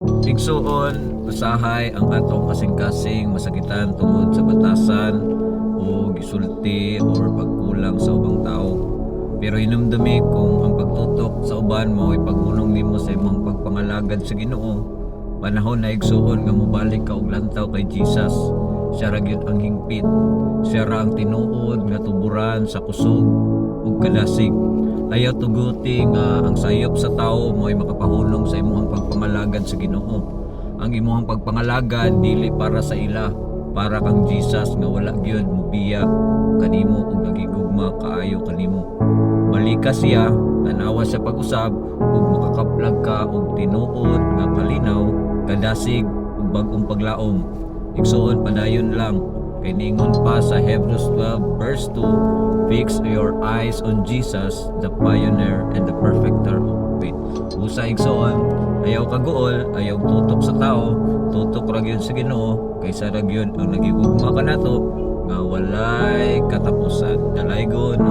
Igsuon, usahay ang atong kasing-kasing masakitan tungod sa batasan o gisulti or pagkulang sa ubang tao. Pero hinumdumi kung ang pagtutok sa uban mo ay pagmunong nimo sa imong pagpangalagad sa Ginoo. Panahon na igsuon nga mobalik ka og lantaw kay Jesus. Siya ra gyud ang hingpit. Siya ra ang tinuod nga tuburan sa kusog ug kadasig. Ayaw tuguti nga ang sayop sa tao mo ay makapahulong sa imong pagpangalagad sa Ginoo. Ang imong pagpangalagad dili para sa ila, para kang Jesus nga wala gyud mobiya kanimo ug nagigugma kaayo kanimo. Malika siya, tanawa sa pag-usab ug makakaplag ka og tinuod nga kalinaw, kadasig ug bag-ong paglaom. Igsuon padayon lang kay ningon pa sa Hebrews 12 verse 2, fix your eyes on Jesus, the pioneer and the perfecter of faith. Usa igsuon, ayaw kaguol, ayaw tutok sa tao, tutok ra gyud sa Ginoo, kaysa ra gyud ang nagigugma kanato nga walay katapusan. Dalaygon